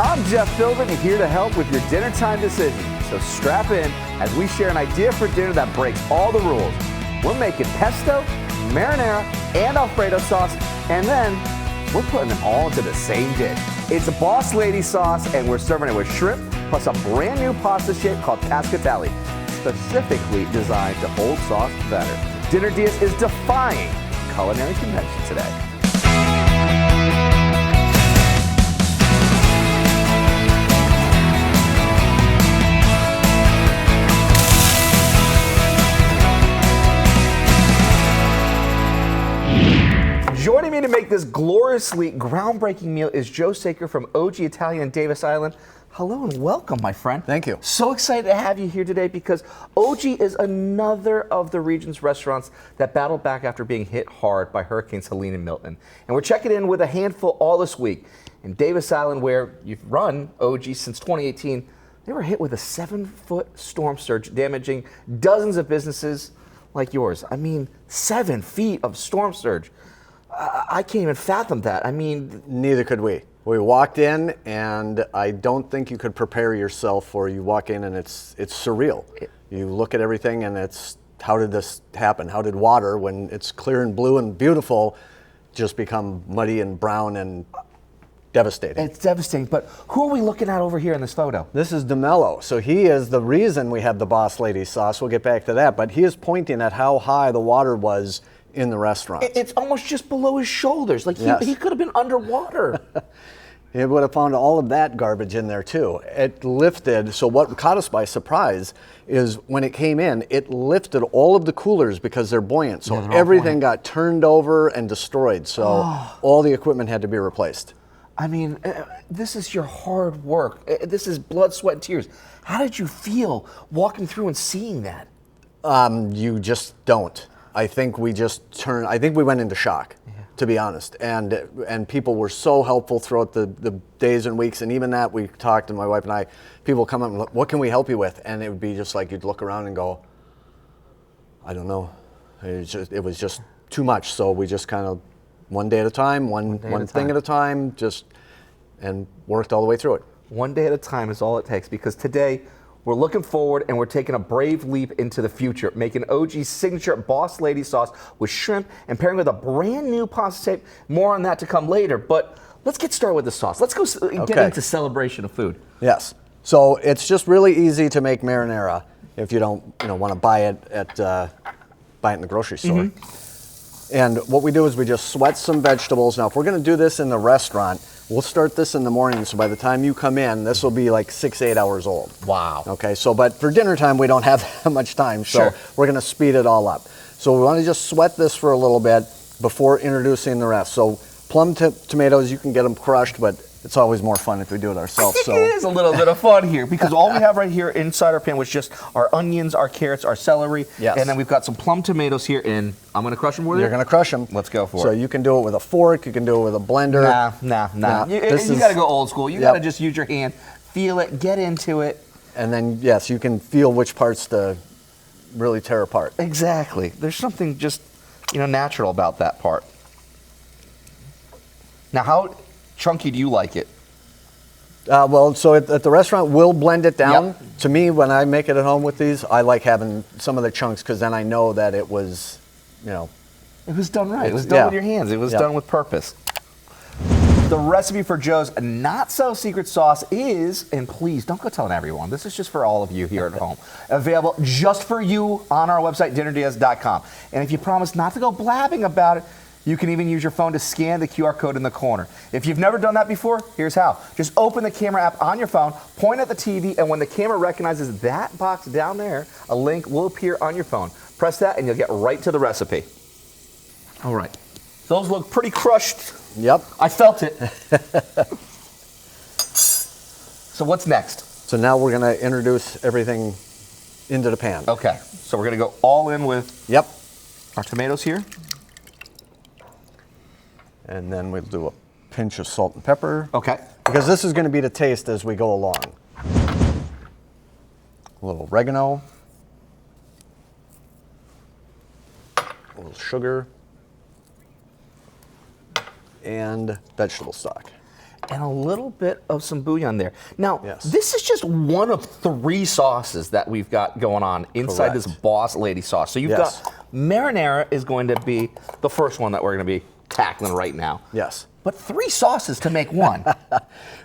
I'm Jeff Philbin, here to help with your dinner time decision. So strap in as we share an idea for dinner that breaks all the rules. We're making pesto, marinara, and Alfredo sauce, and then we're putting them all into the same dish. It's a Boss Lady sauce, and we're serving it with shrimp, plus a brand new pasta shape called Cascatelli, specifically designed to hold sauce better. Dinner DeeAs is defying culinary convention today. Joining me to make this gloriously groundbreaking meal is Joe Saker from OG Italian in Davis Island. Hello and welcome, my friend. Thank you. So excited to have you here today because OG is another of the region's restaurants that battled back after being hit hard by Hurricanes Helene and Milton. And we're checking in with a handful all this week. In Davis Island, where you've run OG since 2018, they were hit with a 7-foot storm surge, damaging dozens of businesses like yours. I mean, 7 feet of storm surge. I can't even fathom that. I mean, neither could we. We walked in, and I don't think you could prepare yourself for. You walk in, and it's surreal. You look at everything, and it's, how did this happen? How did water, when it's clear and blue and beautiful, just become muddy and brown and devastating? It's devastating. But who are we looking at over here in this photo? This is DeMello. So he is the reason we have the Boss Lady sauce. We'll get back to that. But he is pointing at how high the water was in the restaurant. It's almost just below his shoulders. Like Yes. he could have been underwater. It would have found all of that garbage in there too. It lifted, so what caught us by surprise is when it came in, it lifted all of the coolers because they're buoyant. So everything got turned over and destroyed. So all the equipment had to be replaced. I mean, this is your hard work. This is blood, sweat, and tears. How did you feel walking through and seeing that? You just don't. I think we went into shock, to be honest. And people were so helpful throughout the days and weeks. And even that, we talked, and my wife and I, people come up and look, what can we help you with? And it would be just like, you'd look around and go, I don't know. It was just too much. So we just kind of, one day at a time, one thing at a time, and worked all the way through it. One day at a time is all it takes, because today we're looking forward and we're taking a brave leap into the future, making OG's signature Boss Lady sauce with shrimp and pairing with a brand new pasta shape. More on that to come later, but let's get started with the sauce. Let's go get into celebration of food. Yes. So it's just really easy to make marinara if you don't want to buy it in the grocery store. Mm-hmm. And what we do is we just sweat some vegetables. Now, if we're going to do this in the restaurant, we'll start this in the morning, so by the time you come in, this will be like 6-8 hours old. Wow. Okay, so but for dinner time, we don't have that much time, so we're gonna speed it all up. So we wanna just sweat this for a little bit before introducing the rest. So plum tomatoes, you can get them crushed, but it's always more fun if we do it ourselves. It is a little bit of fun here, because all we have right here inside our pan was just our onions, our carrots, our celery, and then we've got some plum tomatoes here, and I'm going to crush them with You're going to crush them. Let's go for it. So you can do it with a fork, you can do it with a blender. Nah. You got to go old school. You got to just use your hand, feel it, get into it. And then, yes, you can feel which parts to really tear apart. Exactly. There's something just, natural about that part. Now, how chunky do you like it? Well, so at the restaurant, we'll blend it down. Yep. To me, when I make it at home with these, I like having some of the chunks, because then I know that it was, It was done right. It was done with your hands. It was done with purpose. The recipe for Joe's not-so-secret sauce is, and please don't go telling everyone, this is just for all of you here at home, available just for you on our website, dinnerdeas.com. And if you promise not to go blabbing about it, you can even use your phone to scan the QR code in the corner. If you've never done that before, here's how. Just open the camera app on your phone, point at the TV, and when the camera recognizes that box down there, a link will appear on your phone. Press that and you'll get right to the recipe. All right. Those look pretty crushed. Yep. I felt it. So what's next? So now we're going to introduce everything into the pan. Okay. So we're going to go all in with our tomatoes here. And then we'll do a pinch of salt and pepper. Okay. Because this is going to be the taste as we go along. A little oregano. A little sugar. And vegetable stock. and a little bit of some bouillon there. Now, Yes. this is just one of 3 sauces that we've got going on inside this Correct. Boss Lady sauce. So you've Yes. got marinara is going to be the first one that we're going to be tackling right now. Yes. But 3 sauces to make one.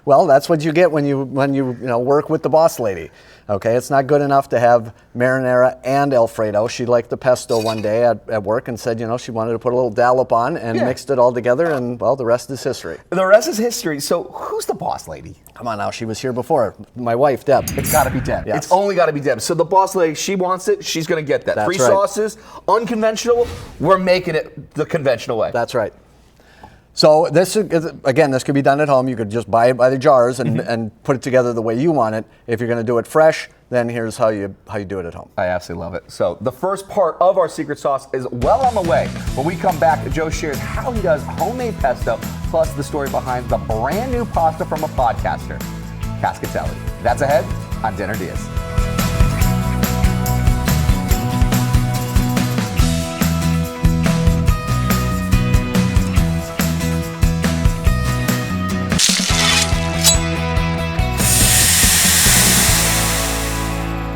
Well, that's what you get when you work with the Boss Lady. Okay, it's not good enough to have marinara and Alfredo. She liked the pesto one day at work and said, she wanted to put a little dollop on and mixed it all together, and well, the rest is history. The rest is history. So who's the Boss Lady? Come on now, she was here before. My wife, Deb. It's got to be Deb. Yes. It's only got to be Deb. So the Boss Lady, she wants it. She's going to get that. That's 3 right. sauces, unconventional. We're making it the conventional way. That's right. So this could be done at home. You could just buy it by the jars and put it together the way you want it. If you're going to do it fresh, then here's how you do it at home. I absolutely love it. So the first part of our secret sauce is well on the way. When we come back, Joe shares how he does homemade pesto, plus the story behind the brand new pasta from a podcaster, Cascatelli. That's ahead on Dinner DeeAs.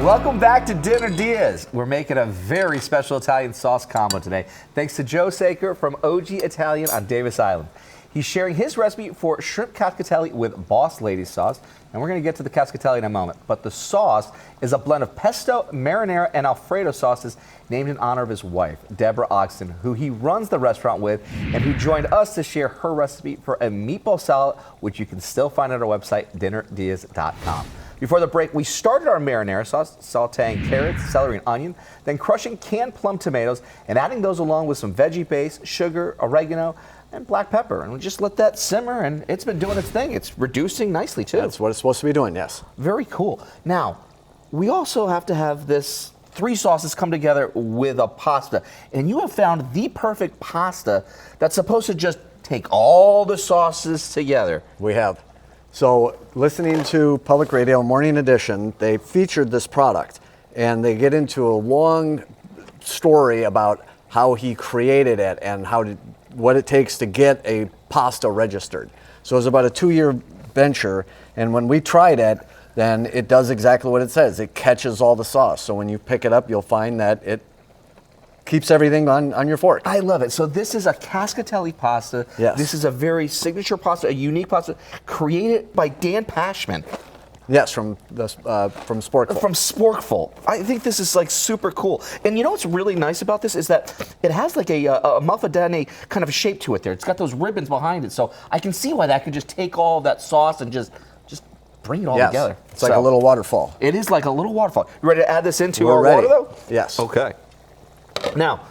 Welcome back to Dinner DeeAs. We're making a very special Italian sauce combo today, thanks to Joe Saker from OG Italian on Davis Island. He's sharing his recipe for shrimp cascatelli with Boss Lady sauce, and we're going to get to the cascatelli in a moment. But the sauce is a blend of pesto, marinara, and Alfredo sauces named in honor of his wife, Deborah Ogston, who he runs the restaurant with, and who joined us to share her recipe for a meatball salad, which you can still find at our website, dinnerdeas.com. Before the break, we started our marinara sauce, sauteing carrots, celery, and onion, then crushing canned plum tomatoes and adding those along with some veggie base, sugar, oregano, and black pepper. And we just let that simmer, and it's been doing its thing. It's reducing nicely, too. That's what it's supposed to be doing, yes. Very cool. Now, we also have to have this 3 sauces come together with a pasta. And you have found the perfect pasta that's supposed to just take all the sauces together. We have. So listening to Public Radio Morning Edition, they featured this product, and they get into a long story about how he created it and what it takes to get a pasta registered. So it was about a 2-year venture, and when we tried it, then it does exactly what it says. It catches all the sauce. So when you pick it up, you'll find that it keeps everything on your fork. I love it. So this is a Cascatelli pasta. Yes. This is a very signature pasta, a unique pasta, created by Dan Pashman. Yes, from Sporkful. From Sporkful. I think this is like super cool. And you know what's really nice about this is that it has like a muffadene kind of shape to it there. It's got those ribbons behind it. So I can see why that could just take all that sauce and just bring it all together. It's like a little waterfall. It is like a little waterfall. You ready to add this into We're our ready. water though? Yes. Okay. Now,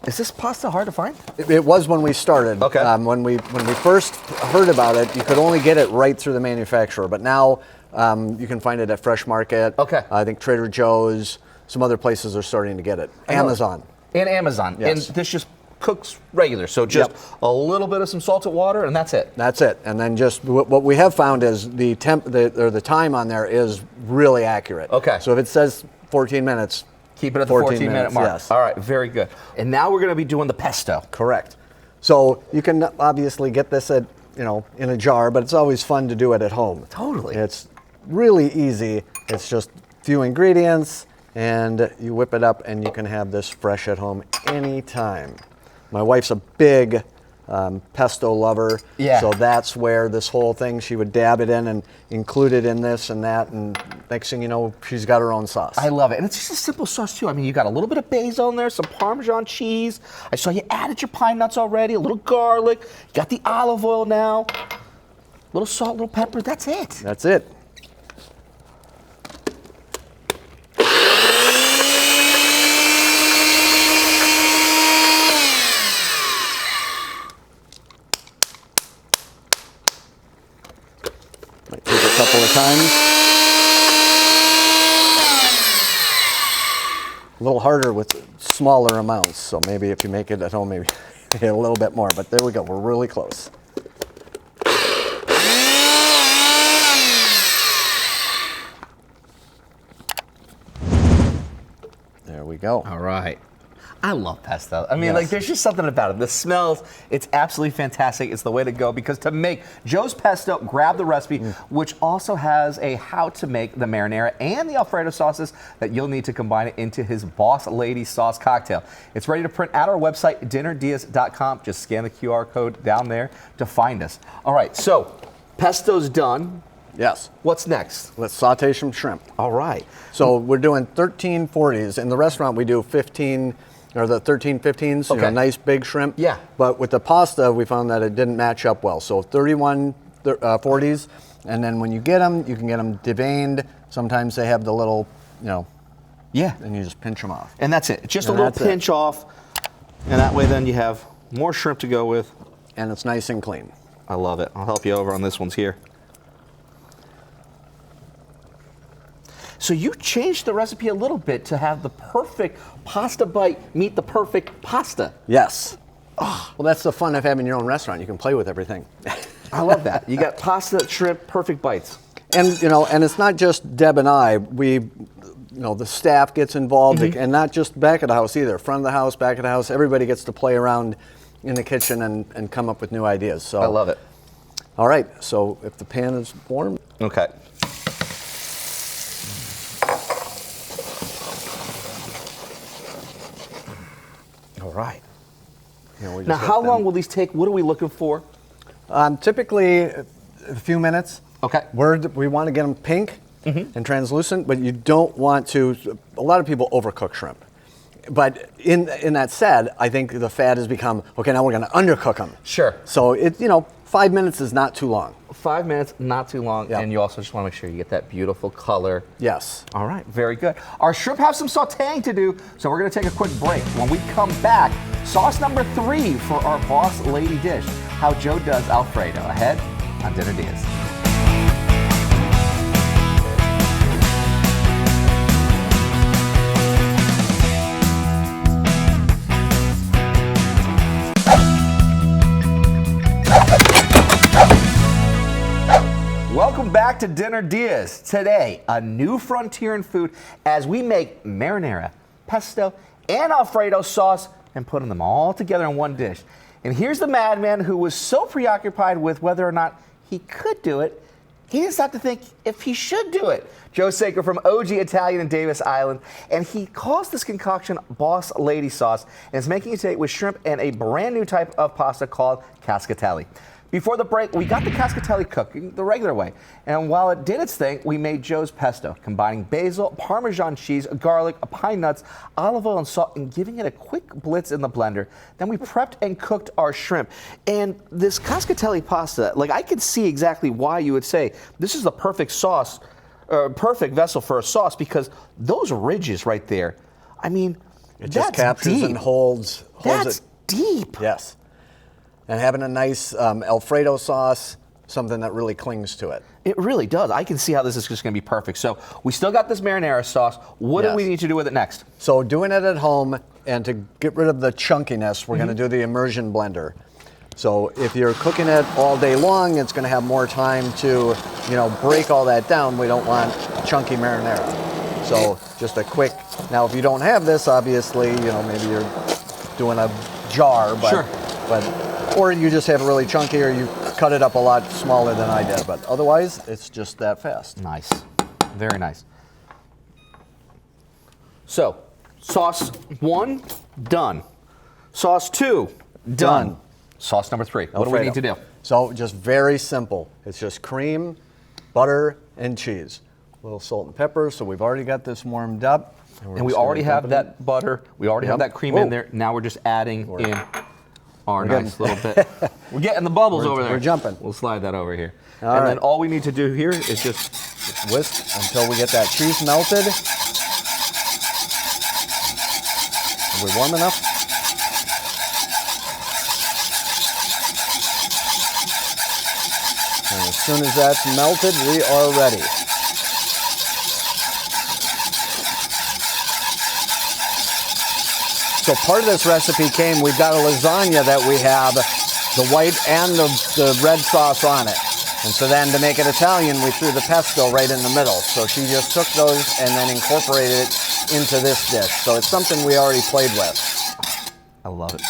is this pasta hard to find? It was when we started. Okay. When we first heard about it, you could only get it right through the manufacturer. But now you can find it at Fresh Market. Okay. I think Trader Joe's, some other places are starting to get it. Amazon. And Amazon. Yes. And this just cooks regular. So just a little bit of some salted water and that's it. That's it. And then just what we have found is the time on there is really accurate. Okay. So if it says 14 minutes. Keep it at the 14-minute mark. Yes. All right, very good. And now we're going to be doing the pesto. Correct. So you can obviously get this at in a jar, but it's always fun to do it at home. Totally. It's really easy. It's just a few ingredients, and you whip it up, and you can have this fresh at home anytime. My wife's a big pesto lover, Yeah. so that's where this whole thing, she would dab it in and include it in this and that, and next thing you know, she's got her own sauce. I love it. And it's just a simple sauce, too. I mean, you got a little bit of basil in there, some Parmesan cheese. I saw you added your pine nuts already, a little garlic. You got the olive oil now. A little salt, a little pepper. That's it. That's it. Might take a couple of times. A little harder with smaller amounts, so maybe if you make it at home, maybe a little bit more, but there we go, we're really close. There we go. All right. I love pesto. I mean, Yes. like, there's just something about it. The smells, it's absolutely fantastic. It's the way to go, because to make Joe's pesto, grab the recipe, which also has a how to make the marinara and the Alfredo sauces that you'll need to combine it into his Boss Lady sauce cocktail. It's ready to print at our website, dinnerdeas.com. Just scan the QR code down there to find us. All right, so pesto's done. Yes. What's next? Let's saute some shrimp. All right. So we're doing 1340s. In the restaurant, we do 15, or the 1315s, Okay. nice big shrimp. Yeah. But with the pasta, we found that it didn't match up well. So 3140s, and then when you get them, you can get them deveined. Sometimes they have the little, Yeah. and you just pinch them off. And that's it. Just a And little that's it. pinch off. And that way then you have more shrimp to go with. And it's nice and clean. I love it. I'll help you over on this one's here. So you changed the recipe a little bit to have the perfect pasta bite meet the perfect pasta. Yes. Oh, well, that's the fun of having your own restaurant. You can play with everything. I love that. You got pasta, shrimp, perfect bites. And and it's not just Deb and I. We, the staff gets involved, and not just back of the house either. Front of the house, back of the house. Everybody gets to play around in the kitchen and come up with new ideas. So I love it. All right. So if the pan is warm. Okay. All right. We just Now, let how them- long will these take? What are we looking for? Typically, a few minutes. Okay. We want to get them pink and translucent, but you don't want to. A lot of people overcook shrimp. But in that said, I think the fad has become, okay, now we're going to undercook them. Sure. So 5 minutes is not too long. 5 minutes, not too long, Yeah. and you also just want to make sure you get that beautiful color. Yes. All right, very good. Our shrimp have some sauteing to do, so we're going to take a quick break. When we come back, sauce number 3 for our Boss Lady dish, how Joe does Alfredo, ahead on Dinner Diaz. Welcome back to Dinner Diaz. Today, a new frontier in food as we make marinara, pesto, and Alfredo sauce and putting them all together in one dish. And here's the madman who was so preoccupied with whether or not he could do it, he didn't stop to think if he should do it. Joe Saker from OG Italian in Davis Island, and he calls this concoction Boss Lady sauce, and is making it today with shrimp and a brand new type of pasta called Cascatelli. Before the break, we got the Cascatelli cooking the regular way. And while it did its thing, we made Joe's pesto, combining basil, Parmesan cheese, garlic, pine nuts, olive oil, and salt, and giving it a quick blitz in the blender. Then we prepped and cooked our shrimp. And this Cascatelli pasta, I could see exactly why you would say this is the perfect sauce, perfect vessel for a sauce, because those ridges right there, I mean, It just that's captures deep. and holds That's it. deep. Yes. And having a nice Alfredo sauce, something that really clings to it. It really does. I can see how this is just going to be perfect. So we still got this marinara sauce. What do Yes. we need to do with it next? So doing it at home, and to get rid of the chunkiness, we're going to do the immersion blender. So if you're cooking it all day long, it's going to have more time to, break all that down. We don't want chunky marinara. So just a quick. Now, if you don't have this, obviously, maybe you're doing a jar, but Sure. or you just have it really chunky, or you cut it up a lot smaller than I did. But otherwise, it's just that fast. Nice. Very nice. So, sauce 1, done. Sauce 2, done. Sauce number 3. What do we need to do? So just very simple. It's just cream, butter, and cheese. A little salt and pepper. So we've already got this warmed up. And we already have that butter. We already have Yep. that cream in Whoa. there. Now we're just adding in our We're nice little bit. We're getting the bubbles over there. we're jumping. We'll slide that over here. All and right. then all we need to do here is just Whisk until we get that cheese melted. Are we warm enough? And as soon as that's melted, we are ready. So part of this recipe we've got a lasagna that we have the white and the red sauce on it. And so then to make it Italian, we threw the pesto right in the middle. So she just took those and then incorporated it into this dish. So it's something we already played with. I love it.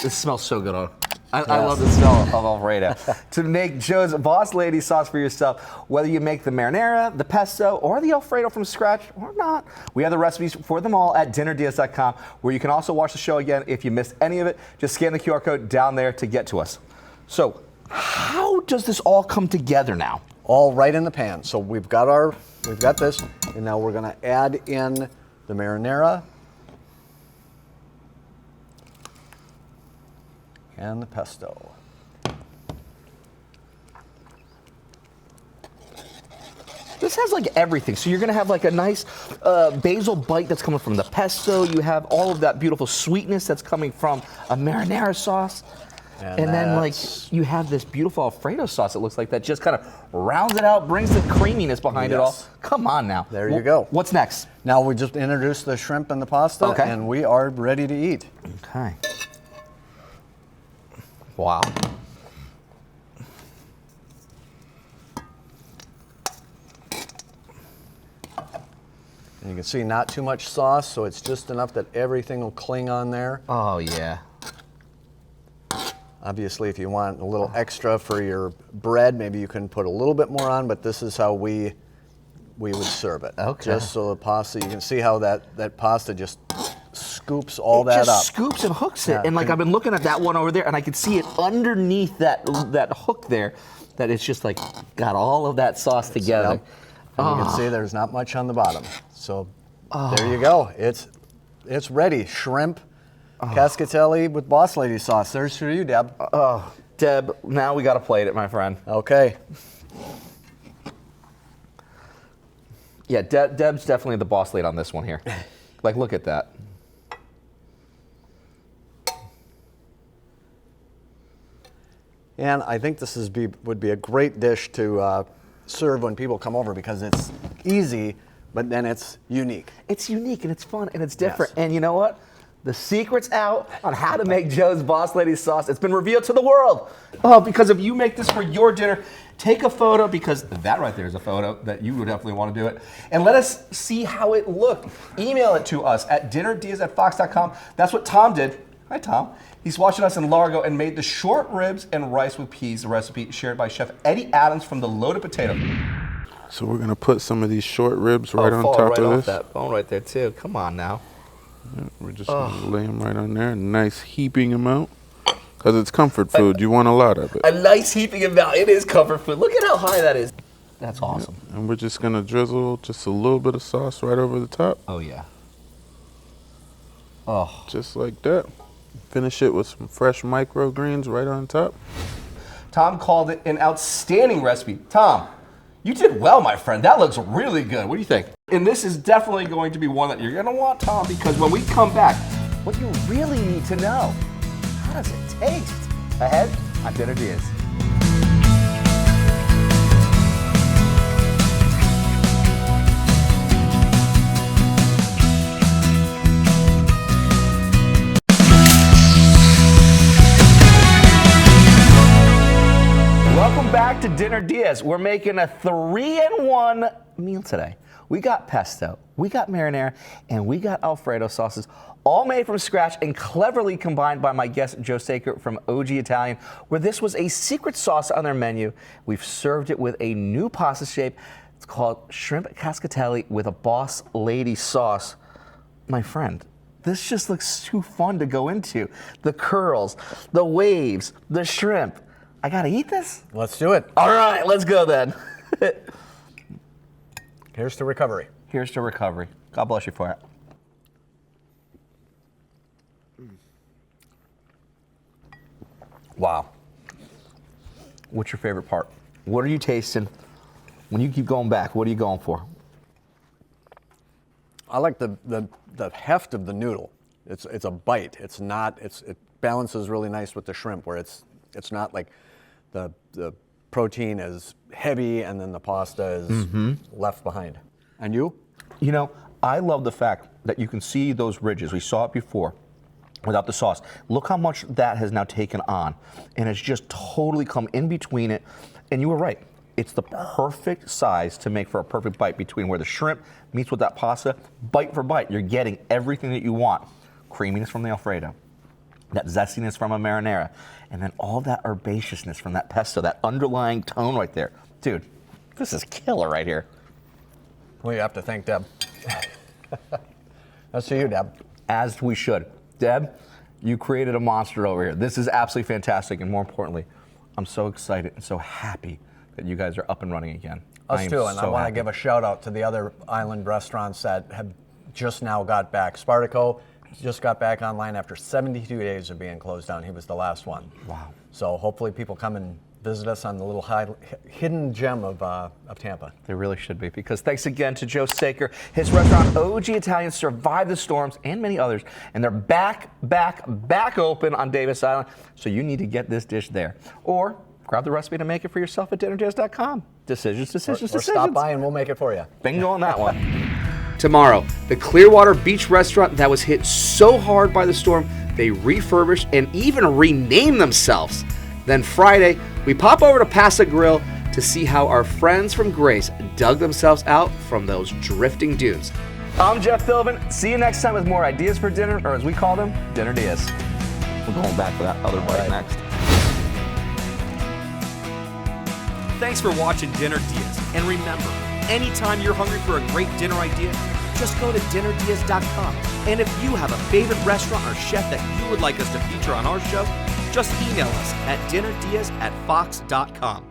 This smells so good on. I love the smell of Alfredo. To make Joe's Boss Lady sauce for yourself, whether you make the marinara, the pesto, or the Alfredo from scratch or not, we have the recipes for them all at dinnerdeas.com, where you can also watch the show again if you missed any of it. Just scan the QR code down there to get to us. So, how does this all come together now? All right in the pan. So we've got this, and now we're going to add in the marinara and the pesto. This has like everything. So you're gonna have like a nice basil bite that's coming from the pesto. You have all of that beautiful sweetness that's coming from a marinara sauce. And then like you have this beautiful Alfredo sauce, it looks like, that just kind of rounds it out, brings the creaminess behind it all. Come on now. There you go. What's next? Now we just introduced the shrimp and the pasta, and we are ready to eat. Okay. Wow. And you can see not too much sauce, so it's just enough that everything will cling on there. Oh, yeah. Obviously, if you want a little extra for your bread, maybe you can put a little bit more on, but this is how we would serve it. Okay. Just so the pasta, you can see how that pasta just scoops all that up. It just scoops and hooks it. Yeah. And like I've been looking at that one over there, and I can see it underneath that hook there, that it's just like got all of that sauce together. Yep. And you can see there's not much on the bottom. So there you go. It's ready. Shrimp, Cascatelli with Boss Lady sauce. There's for you, Deb. Deb, now we got to plate it, my friend. Okay. Yeah, Deb's definitely the boss lady on this one here. Like, look at that. And I think this would be a great dish to serve when people come over, because it's easy, but then it's unique. It's unique and it's fun and it's different. Yes. And you know what? The secret's out on how to make Joe's Boss Lady sauce. It's been revealed to the world. Oh, because if you make this for your dinner, take a photo, because that right there is a photo that you would definitely want to do it. And let us see how it looked. Email it to us at dinnerdeas@fox.com. That's what Tom did. Hi, Tom. He's watching us in Largo and made the short ribs and rice with peas, a recipe shared by Chef Eddie Adams from The Loaded Potato. So we're gonna put some of these short ribs right on top right of off this. that bone right there too. Come on now. Yeah, we're just gonna lay them right on there, nice heaping amount, because it's comfort food. You want a lot of it. A nice heaping amount. It is comfort food. Look at how high that is. That's awesome. Yeah. And we're just gonna drizzle just a little bit of sauce right over the top. Oh yeah. Oh. Just like that. Finish it with some fresh microgreens right on top. Tom called it an outstanding recipe. Tom, you did well, my friend. That looks really good. What do you think? And this is definitely going to be one that you're going to want, Tom, because when we come back, what you really need to know, how does it taste? Ahead on Dinner Diaz. Welcome back to Dinner Diaz. We're making a 3-in-1 meal today. We got pesto, we got marinara, and we got Alfredo sauces, all made from scratch and cleverly combined by my guest Joe Saker from OG Italian, where this was a secret sauce on their menu. We've served it with a new pasta shape. It's called shrimp cascatelli with a Boss Lady sauce. My friend, this just looks too fun to go into. The curls, the waves, the shrimp. I gotta eat this? Let's do it. All right, let's go then. Here's to recovery. Here's to recovery. God bless you for it. Wow. What's your favorite part? What are you tasting? When you keep going back, what are you going for? I like the heft of the noodle. It's a bite. It's not. It balances really nice with the shrimp, where it's not like the protein is heavy and then the pasta is left behind. And you? You know, I love the fact that you can see those ridges. We saw it before without the sauce. Look how much that has now taken on. And it's just totally come in between it. And you were right. It's the perfect size to make for a perfect bite between where the shrimp meets with that pasta. Bite for bite, you're getting everything that you want. Creaminess from the Alfredo. that zestiness from a marinara, and then all that herbaceousness from that pesto, that underlying tone right there. Dude, this is killer right here. Well, you have to thank Deb. That's to you, Deb. As we should. Deb, you created a monster over here. This is absolutely fantastic, and more importantly, I'm so excited and so happy that you guys are up and running again. Us too, and I want to happy. give a shout out to the other island restaurants that have just now got back. Spartaco just got back online after 72 days of being closed down. He was the last one. Wow. So hopefully people come and visit us on the little hidden gem of Tampa. They really should be, because thanks again to Joe Saker. His restaurant, OG Italian, survived the storms and many others, and they're back open on Davis Island, so you need to get this dish there. Or grab the recipe to make it for yourself at DinnerDeas.com. Decisions. Or stop by and we'll make it for you. Bingo on that one. Tomorrow, the Clearwater Beach restaurant that was hit so hard by the storm, they refurbished and even renamed themselves. Then Friday, we pop over to Pasa Grill to see how our friends from Grace dug themselves out from those drifting dunes. I'm Jeff Philbin. See you next time with more ideas for dinner, or as we call them, Dinner Dias. We're going back for that other bite next. Thanks for watching Dinner Dias. And remember, anytime you're hungry for a great dinner idea, just go to DinnerDeas.com. And if you have a favorite restaurant or chef that you would like us to feature on our show, just email us at dinnerdias@fox.com.